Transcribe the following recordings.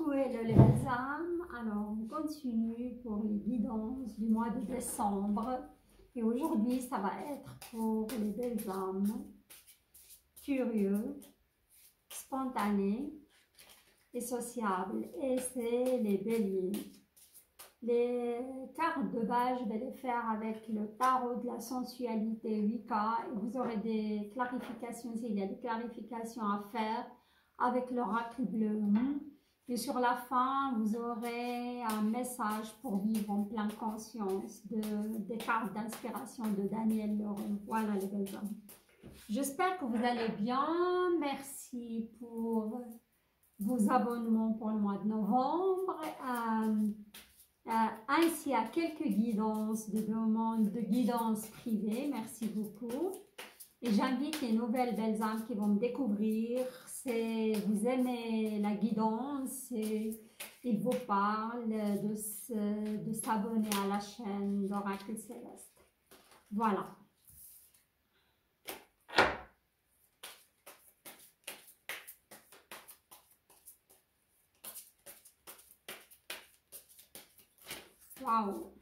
Coucou, hello les belles âmes. Alors, on continue pour les guidances du mois de décembre. Et aujourd'hui, ça va être pour les belles âmes curieux, spontanés et sociables. Et c'est les béliers. Les cartes de base, je vais les faire avec le tarot de la sensualité Wicca. Et vous aurez des clarifications, s'il y a des clarifications à faire avec l'oracle bleu. Et sur la fin, vous aurez un message pour vivre en pleine conscience des cartes d'inspiration de Daniel Leroux. Voilà les belles âmes. J'espère que vous allez bien. Merci pour vos abonnements pour le mois de novembre. Ainsi à quelques guidances de demande de guidance privée. Merci beaucoup. Et j'invite les nouvelles belles âmes qui vont me découvrir. Vous aimez la guidance et il vous parle de s'abonner à la chaîne d'Oracle Céleste. Voilà. Waouh.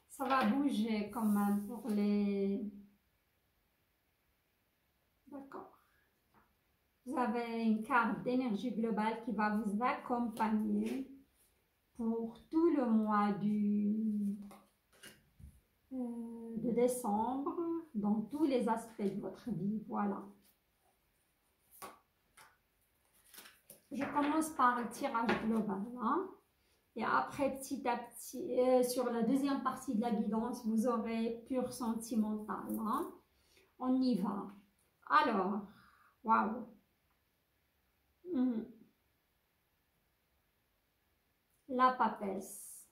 Ça va bouger quand même pour les... D'accord. Vous avez une carte d'énergie globale qui va vous accompagner pour tout le mois de décembre, dans tous les aspects de votre vie. Voilà. Je commence par le tirage global. Et après, petit à petit, sur la deuxième partie de la guidance, vous aurez pur sentimental. On y va. Alors, waouh. La papesse.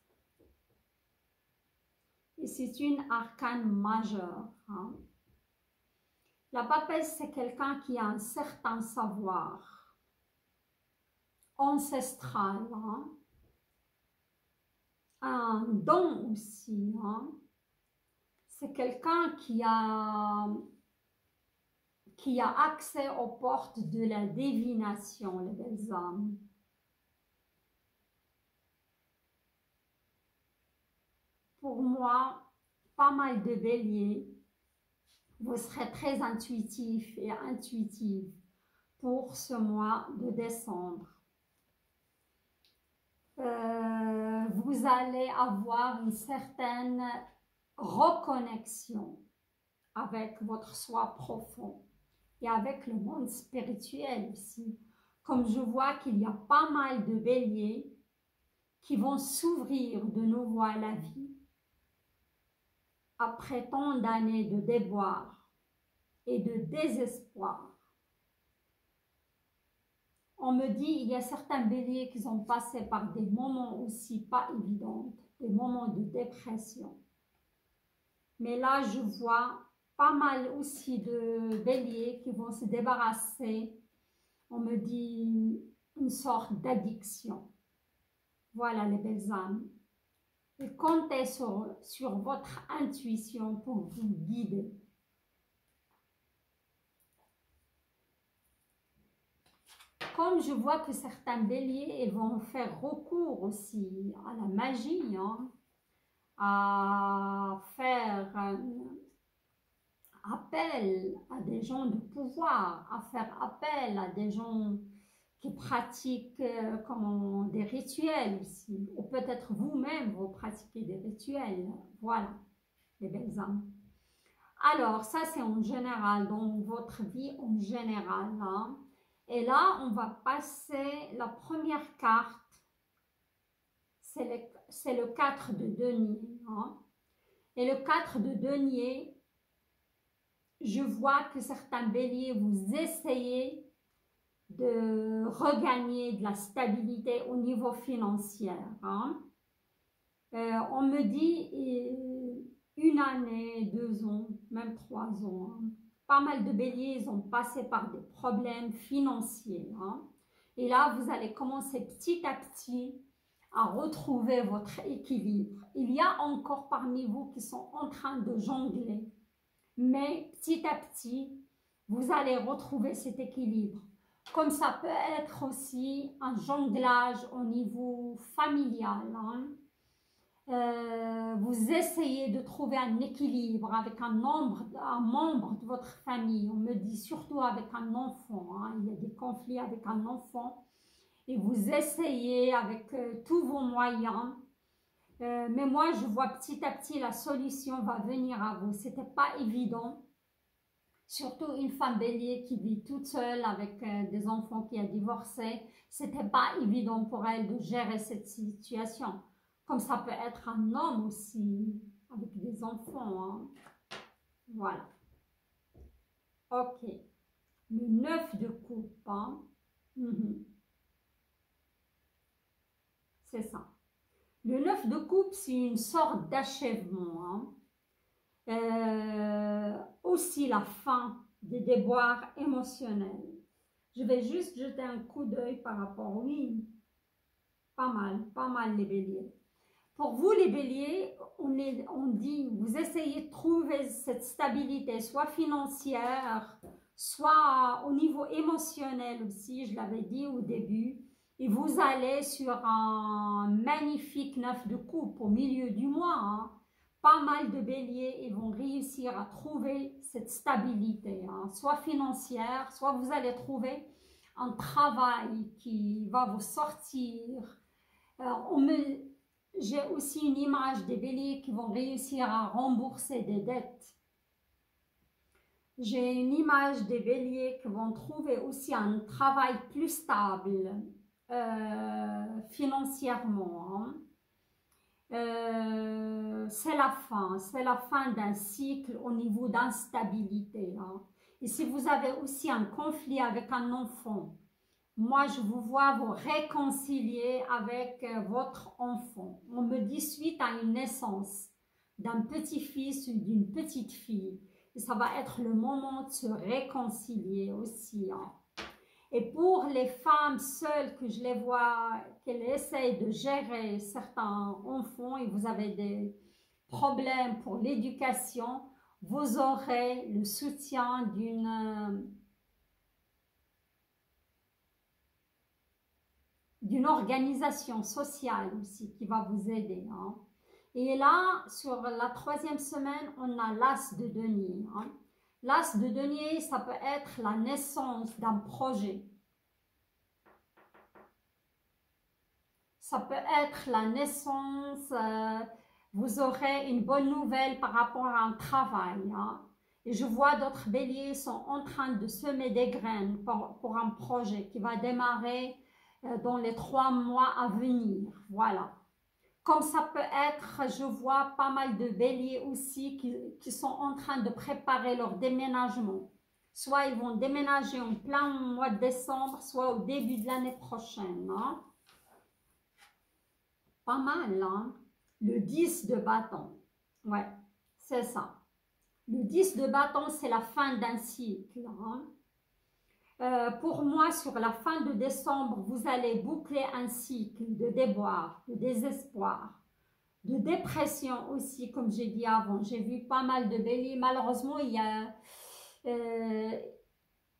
Et c'est une arcane majeure. La papesse, c'est quelqu'un qui a un certain savoir ancestral, un don aussi. C'est quelqu'un qui a accès aux portes de la divination, les belles âmes. Pour moi, pas mal de béliers, vous serez très intuitifs et intuitives pour ce mois de décembre. Vous allez avoir une certaine reconnexion avec votre soi profond et avec le monde spirituel aussi. Comme je vois qu'il y a pas mal de béliers qui vont s'ouvrir de nouveau à la vie après tant d'années de déboire et de désespoir. On me dit, il y a certains béliers qui ont passé par des moments aussi pas évidents, des moments de dépression. Mais là, je vois pas mal aussi de béliers qui vont se débarrasser, on me dit, une sorte d'addiction. Voilà les belles âmes. Et comptez sur votre intuition pour vous guider. Comme je vois que certains béliers vont faire recours aussi à la magie, à faire appel à des gens de pouvoir, à faire appel à des gens qui pratiquent des rituels aussi, ou peut-être vous-même vous pratiquez des rituels. Voilà, les belles âmes. Alors, ça c'est en général, dans votre vie en général. Et là, on va passer la première carte, c'est le 4 de denier. Et le 4 de denier, je vois que certains béliers, vous essayez de regagner de la stabilité au niveau financier. On me dit 1 année, 2 ans, même 3 ans. Pas mal de béliers, ils ont passé par des problèmes financiers. Et là, vous allez commencer petit à petit à retrouver votre équilibre. Il y a encore parmi vous qui sont en train de jongler. Mais petit à petit, vous allez retrouver cet équilibre. Comme ça peut être aussi un jonglage au niveau familial. Hein. Vous essayez de trouver un équilibre avec un membre de votre famille. On me dit surtout avec un enfant. Hein. Il y a des conflits avec un enfant. Et vous essayez avec tous vos moyens. Mais moi, je vois petit à petit la solution va venir à vous. Ce n'était pas évident. Surtout une femme bélier qui vit toute seule avec des enfants qui a divorcé. Ce n'était pas évident pour elle de gérer cette situation. Comme ça peut être un homme aussi, avec des enfants. Hein. Voilà. Ok. Le 9 de coupe. Hein. C'est ça. Le 9 de coupe, c'est une sorte d'achèvement. Hein. Aussi la fin des déboires émotionnels. Je vais juste jeter un coup d'œil par rapport, oui, pas mal les béliers. Pour vous les béliers, on dit, vous essayez de trouver cette stabilité, soit financière, soit au niveau émotionnel aussi, je l'avais dit au début, et vous allez sur un magnifique 9 de coupe au milieu du mois. Hein. Pas mal de béliers ils vont réussir à trouver cette stabilité, hein, soit financière, soit vous allez trouver un travail qui va vous sortir. J'ai aussi une image des béliers qui vont réussir à rembourser des dettes. J'ai une image des béliers qui vont trouver aussi un travail plus stable financièrement. Hein. C'est la fin d'un cycle au niveau d'instabilité. Hein. Et si vous avez aussi un conflit avec un enfant, moi je vous vois vous réconcilier avec votre enfant. On me dit suite à une naissance d'un petit-fils ou d'une petite fille. Et ça va être le moment de se réconcilier aussi. Hein. Et pour les femmes seules que je les vois, qu'elles essayent de gérer certains enfants et vous avez des problèmes pour l'éducation, vous aurez le soutien d'une organisation sociale aussi qui va vous aider. Hein. Et là, sur la 3e semaine, on a l'as de denier. Hein. L'as de denier, ça peut être la naissance d'un projet. Ça peut être la naissance, vous aurez une bonne nouvelle par rapport à un travail. Hein. Et je vois d'autres béliers sont en train de semer des graines pour un projet qui va démarrer dans les 3 mois à venir. Voilà. Comme ça peut être, je vois pas mal de béliers aussi qui sont en train de préparer leur déménagement. Soit ils vont déménager en plein mois de décembre, soit au début de l'année prochaine. Hein. Pas mal, hein? Le 10 de bâton. Ouais, c'est ça. Le 10 de bâton, c'est la fin d'un cycle. Hein? Pour moi, sur la fin de décembre, vous allez boucler un cycle de déboire, de désespoir, de dépression aussi, comme j'ai dit avant. J'ai vu pas mal de béliers. Malheureusement, il y a...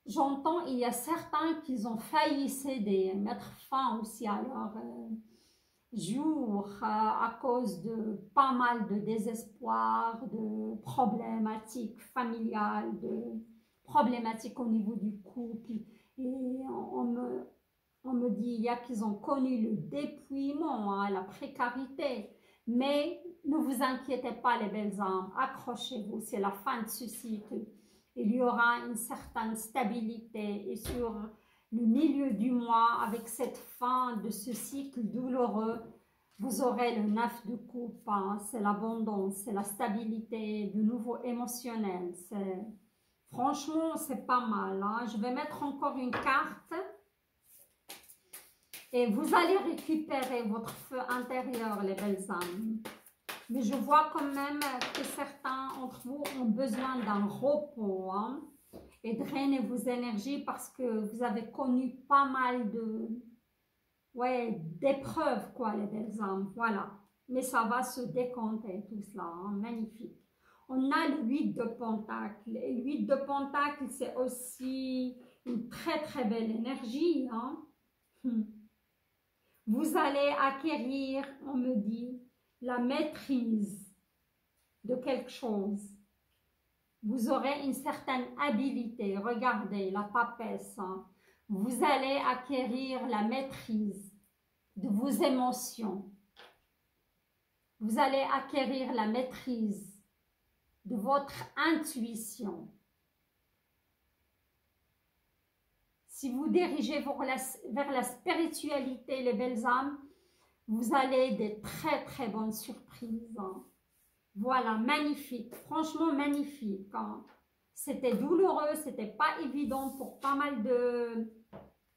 j'entends, il y a certains qui ont failli céder, mettre fin aussi à leur jour à cause de pas mal de désespoir, de problématiques familiales, de problématiques au niveau du couple. Et on me dit il y a qu'ils ont connu le dépouillement, hein, la précarité. Mais ne vous inquiétez pas les belles âmes, accrochez-vous, c'est la fin de ce cycle. Il y aura une certaine stabilité et sur le milieu du mois, avec cette fin de ce cycle douloureux, vous aurez le 9 de coupe, hein, c'est l'abondance, c'est la stabilité, de nouveau émotionnel. Franchement, c'est pas mal. Hein. Je vais mettre encore une carte et vous allez récupérer votre feu intérieur, les belles âmes. Mais je vois quand même que certains d'entre vous ont besoin d'un repos. Hein. Et drainez vos énergies parce que vous avez connu pas mal d'épreuves, quoi, les belles âmes. Voilà. Mais ça va se décompter, tout cela. Hein. Magnifique. On a le 8 de Pentacle. Et le 8 de Pentacle, c'est aussi une très très belle énergie. Hein. Vous allez acquérir, on me dit, la maîtrise de quelque chose. Vous aurez une certaine habilité. Regardez la papesse. Hein. Vous allez acquérir la maîtrise de vos émotions. Vous allez acquérir la maîtrise de votre intuition. Si vous dirigez vers la spiritualité, les belles âmes, vous allez des très très bonnes surprises. Hein. Voilà, magnifique, franchement magnifique. Hein. C'était douloureux, c'était pas évident pour pas mal de,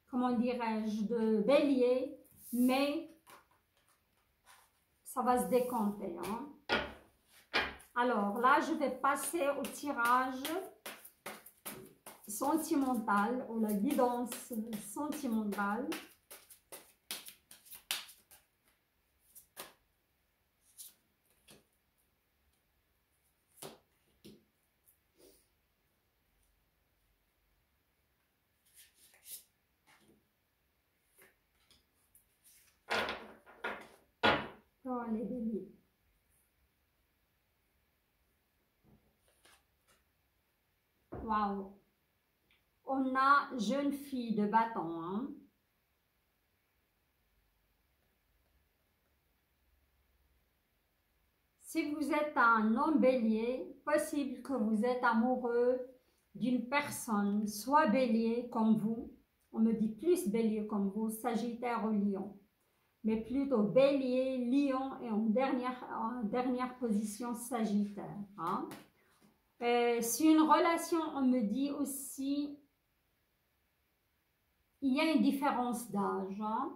comment dirais-je, de béliers, mais ça va se décanter. Hein. Alors là, je vais passer au tirage sentimental ou la guidance sentimentale. Oh, les béliers. Waouh. On a jeune fille de bâton. Hein. Si vous êtes un homme bélier, possible que vous êtes amoureux d'une personne, soit bélier comme vous, on me dit plus bélier comme vous, Sagittaire ou Lion, mais plutôt bélier, Lion et en dernière position Sagittaire. Hein. C'est une relation, on me dit aussi, il y a une différence d'âge. Hein.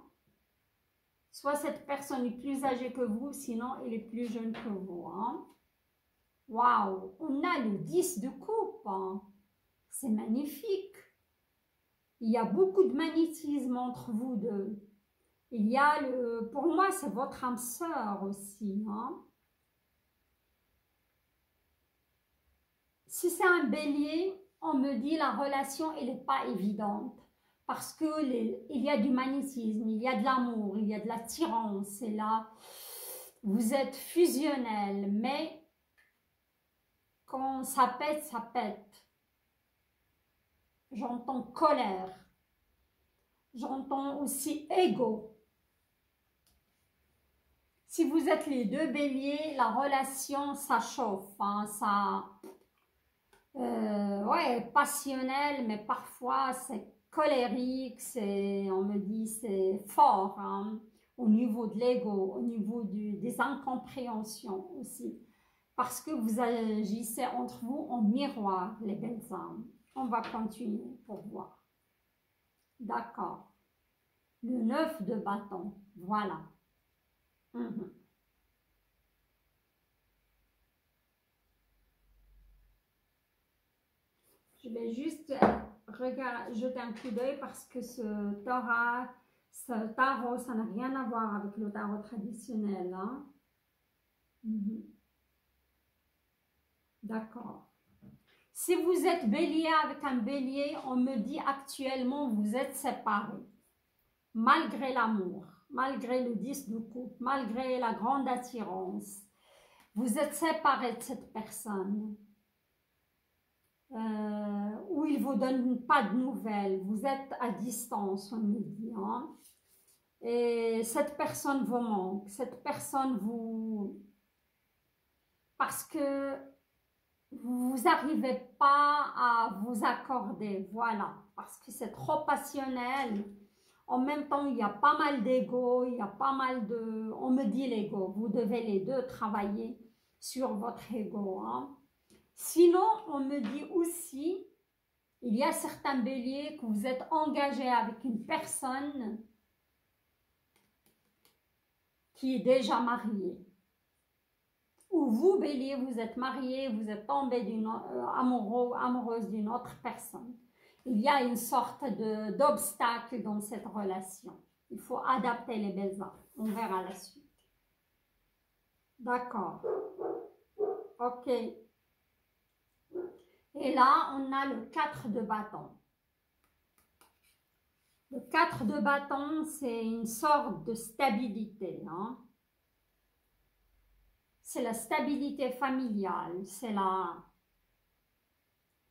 Soit cette personne est plus âgée que vous, sinon elle est plus jeune que vous. Hein. Waouh, on a le 10 de coupe. Hein. C'est magnifique. Il y a beaucoup de magnétisme entre vous deux. Il y a le, pour moi, c'est votre âme sœur aussi. Hein. Si c'est un bélier, on me dit la relation, elle n'est pas évidente. Parce qu'il y a du magnétisme, il y a de l'amour, il y a de l'attirance. Et là, vous êtes fusionnel, mais quand ça pète, ça pète. J'entends colère. J'entends aussi ego. Si vous êtes les deux béliers, la relation, ça chauffe. Hein, ça, ouais, passionnel, mais parfois c'est colérique, on me dit c'est fort, hein, au niveau de l'ego, au niveau des incompréhensions aussi, parce que vous agissez entre vous en miroir, les belles âmes. On va continuer pour voir. D'accord. Le 9 de bâton, voilà. Je vais juste jeter un coup d'œil parce que ce tarot, ça n'a rien à voir avec le tarot traditionnel. Hein? D'accord. Si vous êtes bélier avec un bélier, on me dit actuellement vous êtes séparés. Malgré l'amour, malgré le 10 de coupe, malgré la grande attirance, vous êtes séparés de cette personne. Où il ne vous donne pas de nouvelles, vous êtes à distance, on me dit. Hein? Et cette personne vous manque, cette personne vous... Parce que vous n'arrivez pas à vous accorder, voilà, parce que c'est trop passionnel. En même temps, il y a pas mal d'ego, il y a pas mal de... On me dit l'ego, vous devez les deux travailler sur votre ego. Hein? Sinon, on me dit aussi, il y a certains béliers que vous êtes engagés avec une personne qui est déjà mariée. Ou vous, bélier, vous êtes marié, vous êtes tombé amoureuse d'une autre personne. Il y a une sorte d'obstacle dans cette relation. Il faut adapter les belles âmes. On verra la suite. D'accord. Ok. Et là, on a le 4 de bâton. Le 4 de bâton, c'est une sorte de stabilité. Hein. C'est la stabilité familiale. C'est la...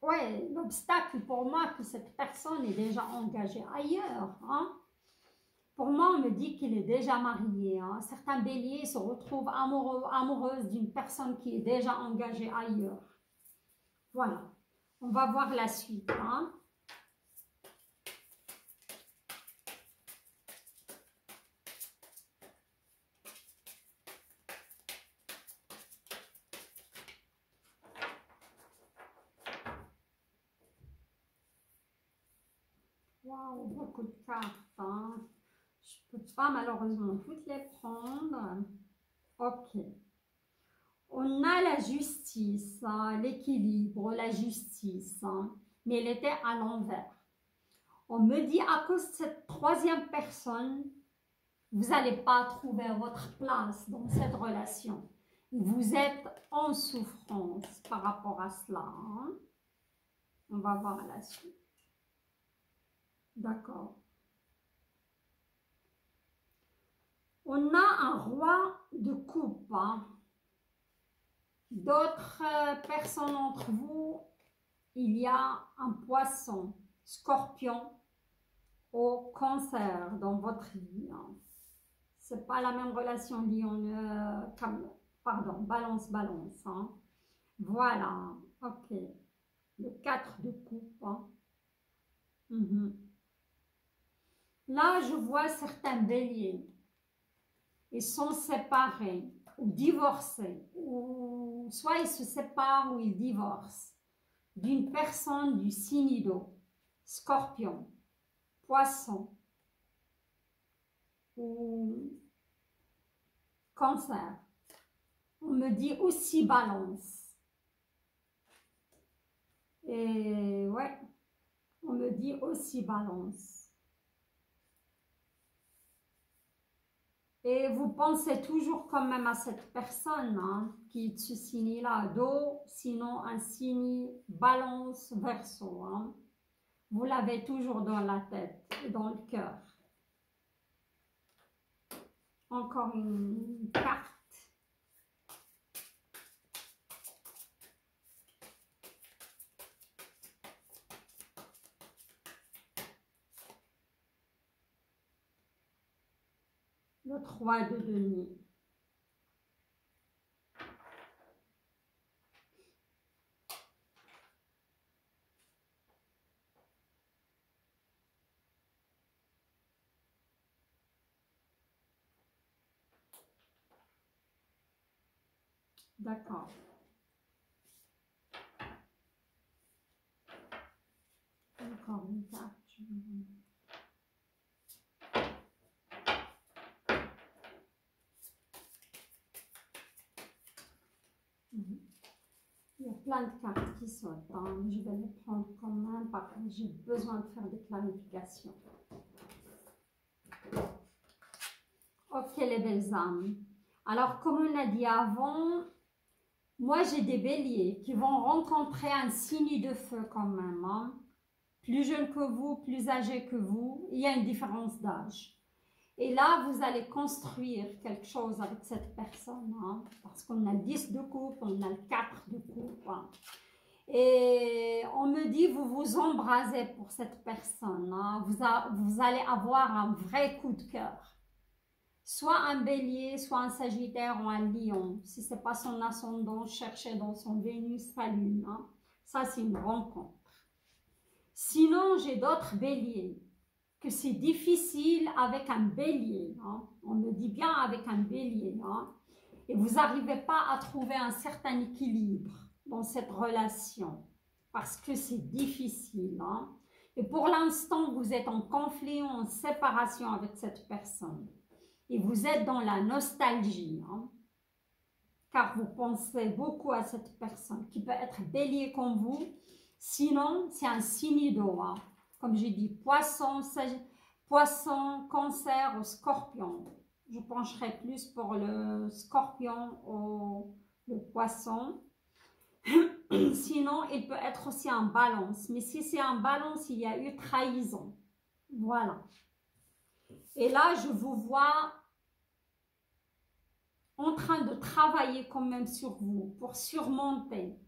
Ouais, l'obstacle pour moi que cette personne est déjà engagée ailleurs. Hein. Pour moi, on me dit qu'il est déjà marié. Hein. Certains béliers se retrouvent amoureuses d'une personne qui est déjà engagée ailleurs. Voilà. On va voir la suite. Hein. Waouh, beaucoup de cartes. Hein. Je ne peux pas malheureusement toutes les prendre. Ok. On a la justice, hein, l'équilibre, la justice. Hein, mais elle était à l'envers. On me dit à cause de cette troisième personne, vous n'allez pas trouver votre place dans cette relation. Vous êtes en souffrance par rapport à cela. Hein. On va voir la suite. D'accord. On a un roi de coupe. Hein. D'autres personnes entre vous, il y a un poisson, scorpion au cancer dans votre vie. Hein. Ce n'est pas la même relation lion, pardon, balance. Hein. Voilà, ok. Le 4 de coupe. Hein. Là, je vois certains béliers. Ils sont séparés ou divorcés. Ou soit ils se séparent ou ils divorcent. D'une personne du signe d'eau, scorpion, poisson ou cancer. On me dit aussi balance. Et ouais, on me dit aussi balance. Et vous pensez toujours quand même à cette personne hein, qui est de ce signe-là, d'eau, sinon un signe balance verso. Hein. Vous l'avez toujours dans la tête et dans le cœur. Encore une carte. Le 3 de denier. D'accord. Encore une carte. Il y a plein de cartes qui sautent. Hein. Je vais les prendre quand même parce que j'ai besoin de faire des clarifications. Ok les belles âmes. Alors comme on a dit avant, moi j'ai des béliers qui vont rencontrer un signe de feu quand même. Hein. Plus jeune que vous, plus âgé que vous, il y a une différence d'âge. Et là, vous allez construire quelque chose avec cette personne, hein, parce qu'on a le 10 de coupe, on a le 4 de coupe. Hein. Et on me dit, vous vous embrasez pour cette personne. Hein, vous allez avoir un vrai coup de cœur. Soit un bélier, soit un sagittaire ou un lion. Si ce n'est pas son ascendant, cherchez dans son Vénus, sa lune. Hein. Ça, c'est une rencontre. Sinon, j'ai d'autres béliers. Que c'est difficile avec un bélier. Hein. On me dit bien avec un bélier. Hein. Et vous n'arrivez pas à trouver un certain équilibre dans cette relation. Parce que c'est difficile. Hein. Et pour l'instant, vous êtes en conflit ou en séparation avec cette personne. Et vous êtes dans la nostalgie. Hein. Car vous pensez beaucoup à cette personne qui peut être bélier comme vous. Sinon, c'est un signe d'eau. Hein. Comme j'ai dit, poisson, cancer ou scorpion. Je pencherai plus pour le scorpion ou le poisson. Sinon, il peut être aussi en balance. Mais si c'est en balance, il y a eu trahison. Voilà. Et là, je vous vois en train de travailler quand même sur vous pour surmonter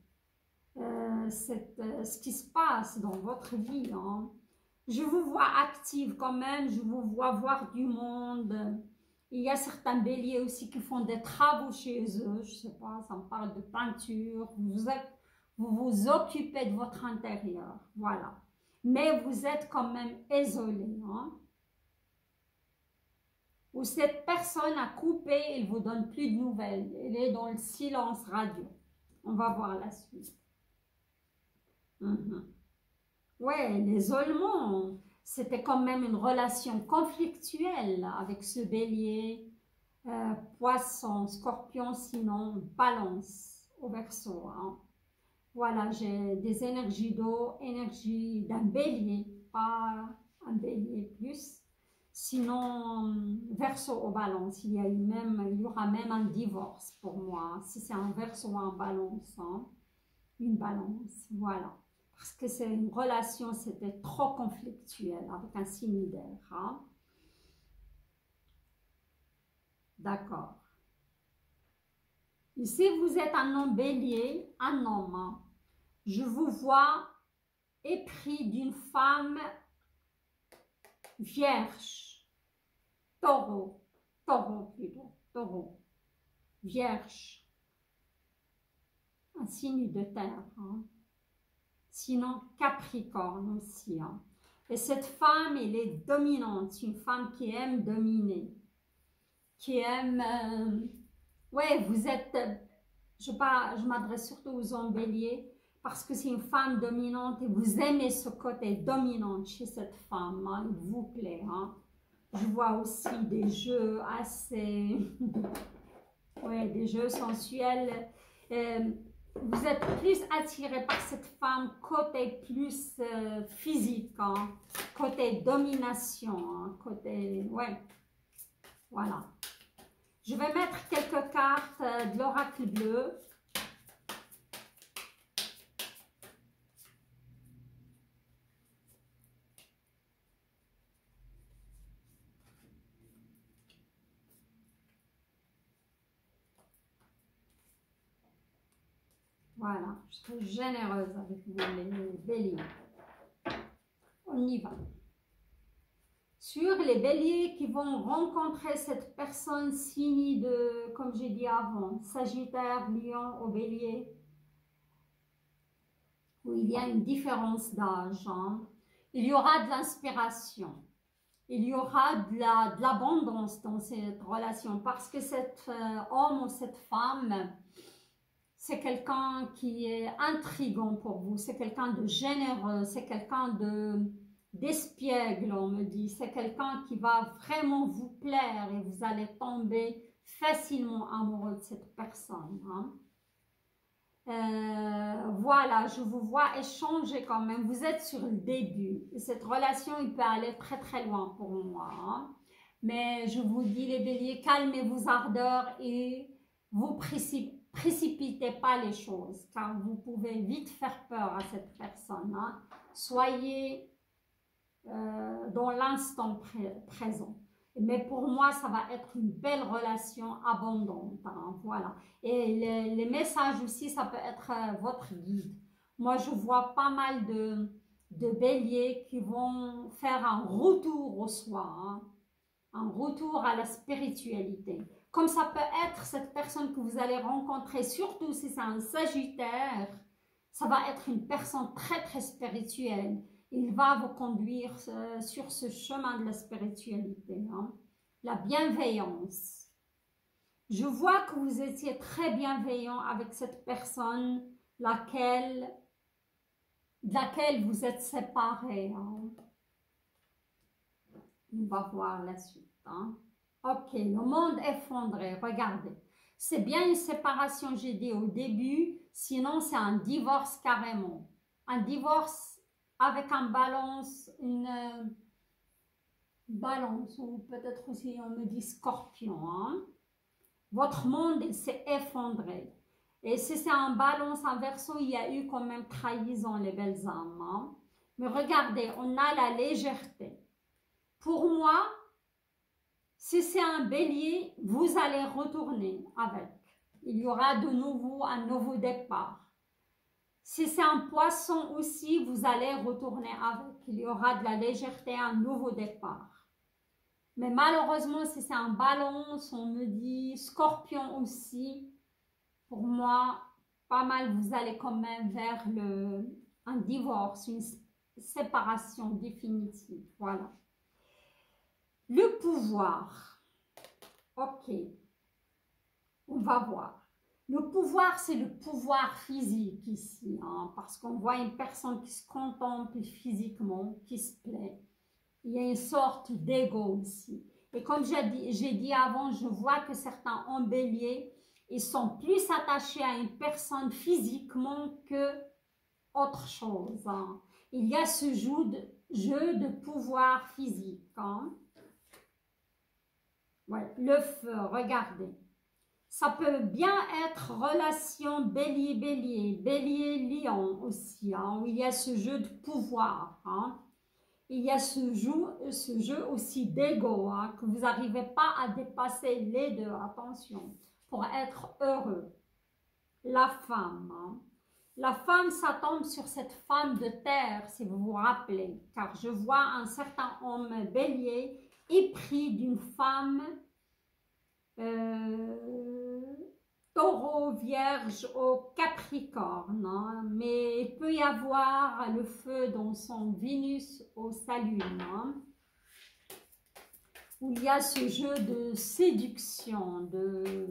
ce qui se passe dans votre vie. Hein. Je vous vois active quand même, je vous vois voir du monde. Il y a certains béliers aussi qui font des travaux chez eux, je sais pas, ça me parle de peinture. Vous vous occupez de votre intérieur, voilà. Mais vous êtes quand même isolé. Hein. Ou cette personne a coupé, elle ne vous donne plus de nouvelles. Elle est dans le silence radio. On va voir la suite. Ouais, l'isolement, c'était quand même une relation conflictuelle avec ce bélier, poisson, scorpion, sinon balance au verseau. Hein. Voilà, j'ai des énergies d'eau, énergie d'un bélier, pas un bélier plus. Sinon, verseau au balance, il y aura même un divorce pour moi, si c'est un verseau ou un balance, hein. Une balance, voilà. Parce que c'est une relation, c'était trop conflictuel avec un signe d'air. Hein. D'accord. Ici, vous êtes un homme bélier, un homme. Hein. Je vous vois épris d'une femme vierge, taureau plutôt, taureau, vierge, un signe de terre. Hein. Sinon capricorne aussi. Hein. Et cette femme, elle est dominante, une femme qui aime dominer, qui aime... ouais, vous êtes... je m'adresse surtout aux hommes béliers, parce que c'est une femme dominante et vous aimez ce côté dominant chez cette femme, hein, il vous plaît. Hein. Je vois aussi des jeux assez... ouais, des jeux sensuels. Vous êtes plus attiré par cette femme côté plus physique, hein, côté domination, hein, côté... ouais, voilà. Je vais mettre quelques cartes de l'oracle bleu. Voilà, je serai généreuse avec vous les béliers. On y va. Sur les béliers qui vont rencontrer cette personne signe de, comme j'ai dit avant, Sagittaire, Lion au bélier, où il y a une différence d'âge, hein. Il y aura de l'inspiration, il y aura de l'abondance dans cette relation, parce que cet homme ou cette femme, c'est quelqu'un qui est intriguant pour vous, c'est quelqu'un de généreux, c'est quelqu'un d'espiègle, on me dit, c'est quelqu'un qui va vraiment vous plaire et vous allez tomber facilement amoureux de cette personne. Hein. Voilà, je vous vois échanger quand même, vous êtes sur le début. Cette relation, il peut aller très très loin pour moi. Hein. Mais je vous dis les béliers, calmez vos ardeurs et vous précipitez pas les choses, car vous pouvez vite faire peur à cette personne. Hein. Soyez dans l'instant présent. Mais pour moi, ça va être une belle relation abondante. Hein, voilà. Et les messages aussi, ça peut être votre guide. Moi, je vois pas mal de béliers qui vont faire un retour au soi, hein, un retour à la spiritualité. Comme ça peut être cette personne que vous allez rencontrer, surtout si c'est un Sagittaire, ça va être une personne très très spirituelle. Il va vous conduire sur ce chemin de la spiritualité, hein. La bienveillance. Je vois que vous étiez très bienveillant avec cette personne de laquelle vous êtes séparés. Hein. On va voir la suite. Hein. Ok, le monde effondré, regardez. C'est bien une séparation, j'ai dit au début, sinon c'est un divorce carrément. Un divorce avec un balance, une balance, ou peut-être aussi on me dit scorpion. Hein. Votre monde, il s'est effondré. Et si c'est un balance, un verseau, il y a eu quand même trahison, les belles âmes. Hein. Mais regardez, on a la légèreté. pour moi, si c'est un bélier, vous allez retourner avec. Il y aura de nouveau un nouveau départ. Si c'est un poisson aussi, vous allez retourner avec. Il y aura de la légèreté, un nouveau départ. Mais malheureusement, si c'est un balance, on me dit scorpion aussi. Pour moi, pas mal, vous allez quand même vers un divorce, une séparation définitive. Voilà. Le pouvoir. Ok. On va voir. Le pouvoir, c'est le pouvoir physique ici, hein, parce qu'on voit une personne qui se contemple physiquement, qui se plaît. Il y a une sorte d'ego ici. Et comme j'ai dit avant, je vois que certains en bélier, ils sont plus attachés à une personne physiquement que autre chose. Hein. Il y a ce jeu de pouvoir physique. Hein. Ouais, le feu, regardez. Ça peut bien être relation bélier-bélier, bélier-lion aussi, hein, où il y a ce jeu de pouvoir. Hein. Il y a ce jeu aussi d'ego, hein, que vous n'arrivez pas à dépasser les deux, attention, pour être heureux. La femme. Hein. La femme, ça tombe sur cette femme de terre, si vous vous rappelez, car je vois un certain homme bélier épris d'une femme taureau, vierge au capricorne, hein, mais il peut y avoir le feu dans son Vénus au salut, hein, où il y a ce jeu de séduction, de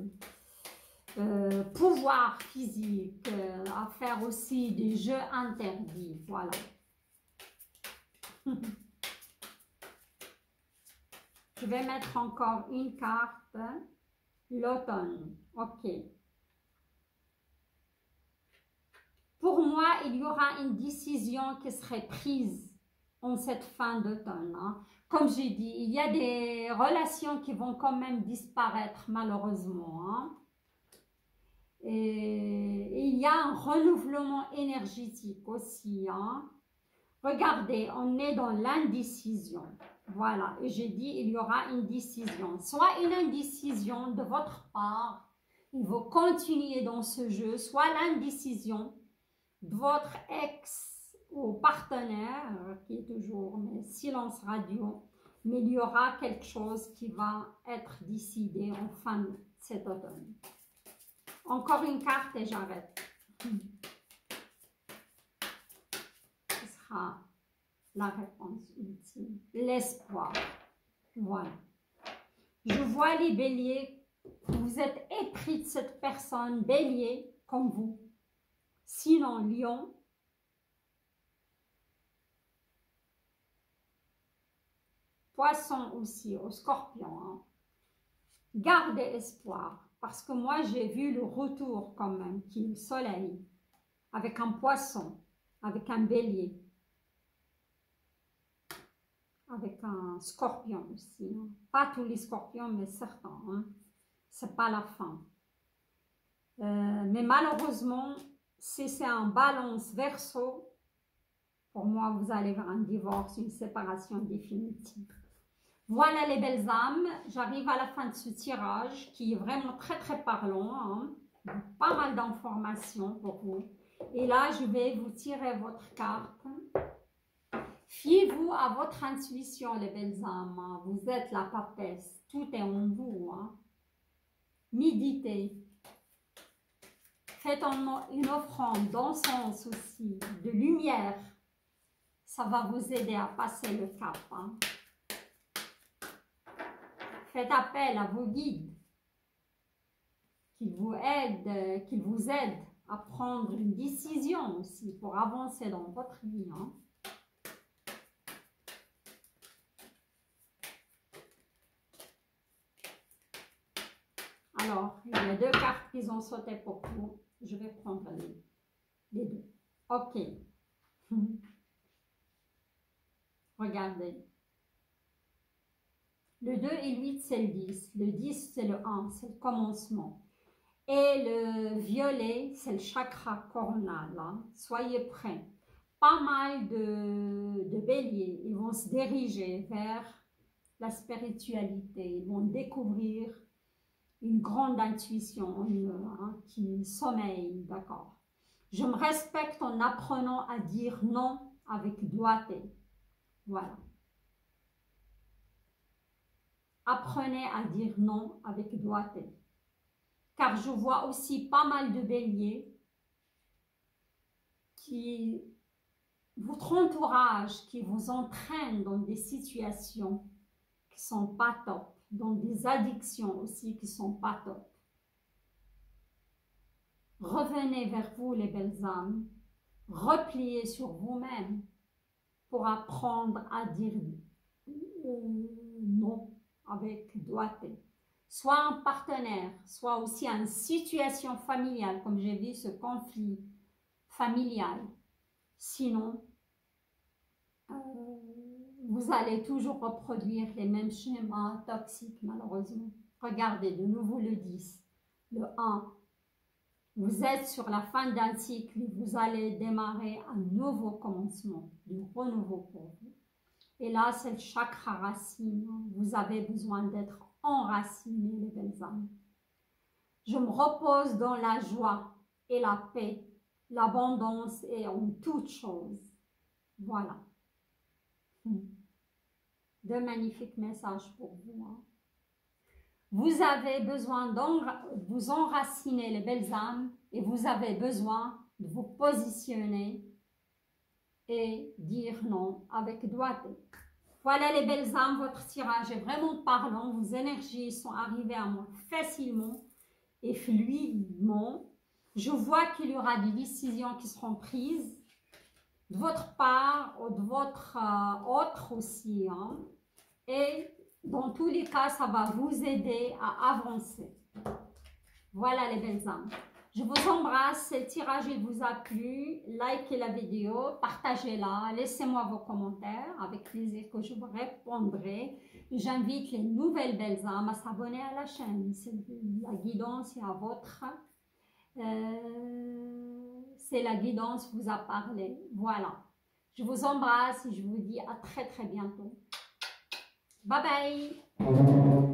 pouvoir physique, à faire aussi des jeux interdits, voilà. Je vais mettre encore une carte, l'automne, ok. Pour moi, il y aura une décision qui serait prise en cette fin d'automne. Hein. Comme j'ai dit, il y a des relations qui vont quand même disparaître malheureusement. Hein. Et il y a un renouvellement énergétique aussi. Hein. Regardez, on est dans l'indécision. Voilà, et j'ai dit il y aura une décision. Soit une indécision de votre part, il faut continuer dans ce jeu, soit l'indécision de votre ex ou partenaire, qui est toujours mais silence radio, mais il y aura quelque chose qui va être décidé en fin de cet automne. Encore une carte et j'arrête. Ce sera la réponse ultime. L'espoir. Voilà. Je vois les béliers, vous êtes épris de cette personne, bélier, comme vous. Sinon, lion. Poisson aussi, au scorpion. Hein. Gardez espoir, parce que moi, j'ai vu le retour quand même, qui est le soleil, avec un poisson, avec un bélier, avec un scorpion aussi. Hein. Pas tous les scorpions, mais certains. Hein. C'est pas la fin. Mais malheureusement, si c'est un balance verso, pour moi, vous allez vers un divorce, une séparation définitive. Voilà les belles âmes, j'arrive à la fin de ce tirage qui est vraiment très très parlant, hein. Pas mal d'informations pour vous. Et là, je vais vous tirer votre carte. Fiez-vous à votre intuition les belles âmes, hein. Vous êtes la papesse, tout est en vous. Hein. Méditez. Faites une offrande d'encens aussi, de lumière. Ça va vous aider à passer le cap. Hein. Faites appel à vos guides qu'ils vous aident à prendre une décision aussi pour avancer dans votre vie. Hein. Alors, il y a deux cartes qui ont sauté pour vous. Je vais prendre les deux. Ok. Regardez. Le 2 et 8, c'est le 10. Le 10, c'est le 1, c'est le commencement. Et le violet, c'est le chakra coronal. Hein. Soyez prêts. Pas mal de béliers, ils vont se diriger vers la spiritualité. Ils vont découvrir une grande intuition qui sommeille, d'accord. Je me respecte en apprenant à dire non avec doigté. Voilà. Apprenez à dire non avec doigté. Car je vois aussi pas mal de béliers qui, votre entourage qui vous entraîne dans des situations qui ne sont pas top, dans des addictions aussi qui ne sont pas top. Revenez vers vous les belles âmes, repliez sur vous-même pour apprendre à dire non avec doigté. Soit un partenaire, soit aussi une situation familiale, comme j'ai vu ce conflit familial. Sinon, vous allez toujours reproduire les mêmes schémas toxiques, malheureusement. Regardez, de nouveau le 10, le 1. Vous êtes sur la fin d'un cycle et vous allez démarrer un nouveau commencement, du renouveau pour vous. Et là, c'est le chakra racine. Vous avez besoin d'être enraciné, les belles âmes. Je me repose dans la joie et la paix, l'abondance et en toutes choses. Voilà. De magnifiques messages pour vous. Vous avez besoin de vous enraciner, les belles âmes, et vous avez besoin de vous positionner et dire non avec doigté. Voilà les belles âmes, votre tirage est vraiment parlant. Vos énergies sont arrivées à moi facilement et fluidement. Je vois qu'il y aura des décisions qui seront prises de votre part ou de votre autre aussi. Et dans tous les cas, ça va vous aider à avancer. Voilà les belles âmes. Je vous embrasse. Si le tirage vous a plu, likez la vidéo, partagez-la, laissez-moi vos commentaires. Avec plaisir que je vous répondrai. J'invite les nouvelles belles âmes à s'abonner à la chaîne. La guidance est à votre. C'est la guidance vous a parlé. Voilà. Je vous embrasse et je vous dis à très très bientôt. Bye bye.